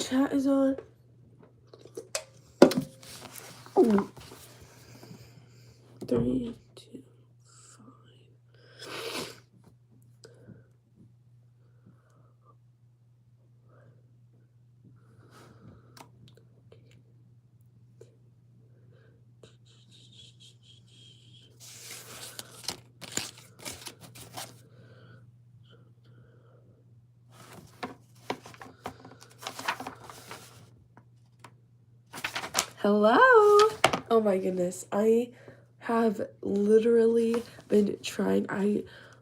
Chat is on. Oh. 3, 2, 5. Hello. Oh my goodness. I have literally been trying.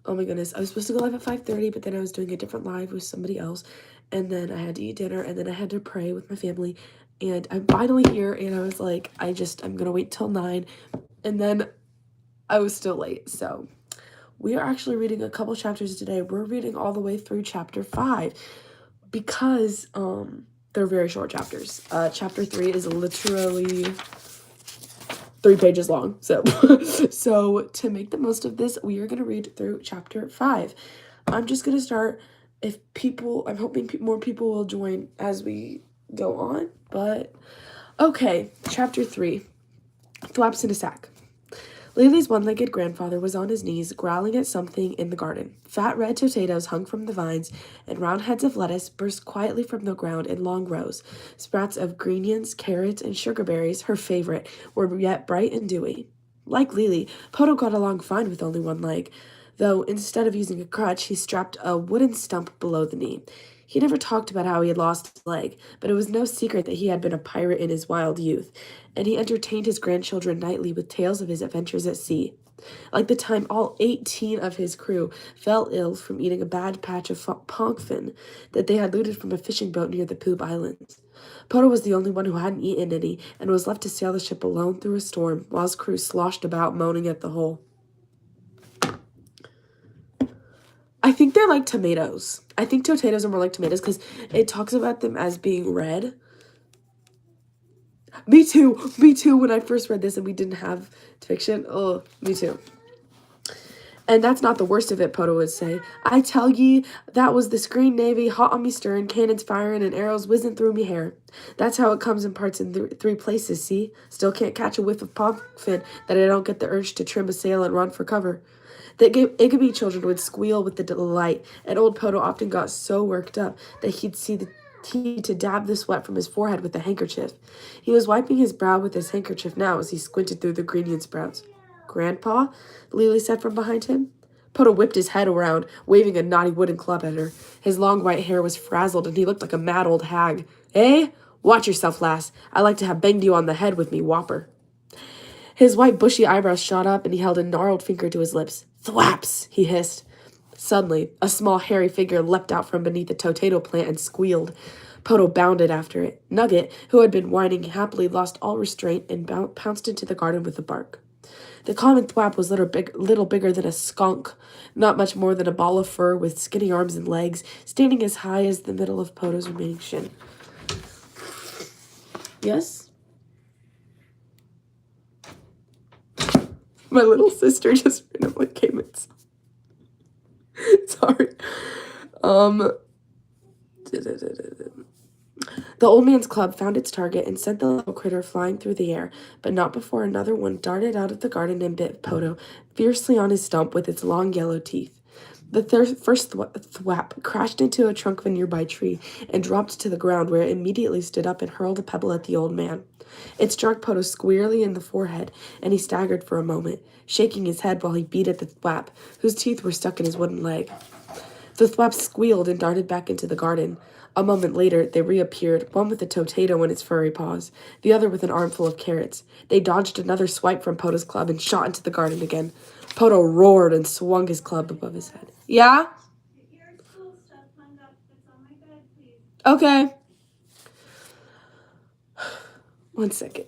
Oh my goodness. I was supposed to go live at 5:30, but then I was doing a different live with somebody else. And then I had to eat dinner, and then I had to pray with my family. And I'm finally here, and I was like, I'm going to wait till 9. And then I was still late. So we are actually reading a couple chapters today. We're reading all the way through chapter 5 because they're very short chapters. Chapter 3 is literally 3 pages long. So so to make the most of this, we are going to read through chapter 5. I'm just going to start. I'm hoping more people will join as we go on, but okay. Chapter 3, Thwaps in a Sack. Lily's one-legged grandfather was on his knees, growling at something in the garden. Fat red potatoes hung from the vines, and round heads of lettuce burst quietly from the ground in long rows. Sprouts of green onions, carrots, and sugar berries, her favorite, were yet bright and dewy. Like Lily, Poto got along fine with only one leg, though instead of using a crutch, he strapped a wooden stump below the knee. He never talked about how he had lost his leg, but it was no secret that he had been a pirate in his wild youth, and he entertained his grandchildren nightly with tales of his adventures at sea. Like the time all 18 of his crew fell ill from eating a bad patch of pongfin that they had looted from a fishing boat near the Poob Islands. Poto was the only one who hadn't eaten any and was left to sail the ship alone through a storm while his crew sloshed about moaning at the hull. I think they're like tomatoes. I think potatoes are more like tomatoes because it talks about them as being red. Me too. When I first read this and we didn't have fiction. Oh, me too. And that's not the worst of it, Poto would say. I tell ye, that was the Screen Navy, hot on me stern, cannons firing and arrows whizzing through me hair. That's how it comes in parts in 3 places, see? Still can't catch a whiff of pongfin that I don't get the urge to trim a sail and run for cover. The Igby children would squeal with the delight, and old Poto often got so worked up that he'd see the need to dab the sweat from his forehead with a handkerchief. He was wiping his brow with his handkerchief now as he squinted through the green onion sprouts. Grandpa? Lily said from behind him. Poto whipped his head around, waving a knotty wooden club at her. His long white hair was frazzled, and he looked like a mad old hag. Eh? Watch yourself, lass. I like to have banged you on the head with me whopper. His white bushy eyebrows shot up, and he held a gnarled finger to his lips. Thwaps! He hissed. Suddenly, a small hairy figure leapt out from beneath a potato plant and squealed. Poto bounded after it. Nugget, who had been whining happily, lost all restraint and pounced into the garden with a bark. The common thwap was little bigger than a skunk, not much more than a ball of fur with skinny arms and legs, standing as high as the middle of Poto's remaining shin. Yes? My little sister just randomly came in. Sorry. The old man's club found its target and sent the little critter flying through the air, but not before another one darted out of the garden and bit Poto fiercely on his stump with its long yellow teeth. The first thwap crashed into a trunk of a nearby tree and dropped to the ground, where it immediately stood up and hurled a pebble at the old man. It struck Poto squarely in the forehead, and he staggered for a moment, shaking his head while he beat at the thwap, whose teeth were stuck in his wooden leg. The thwap squealed and darted back into the garden. A moment later, they reappeared, one with a potato in its furry paws, the other with an armful of carrots. They dodged another swipe from Poto's club and shot into the garden again. Poto roared and swung his club above his head. Yeah? Your school stuff hung up. It's on my bed, please. Okay. One second.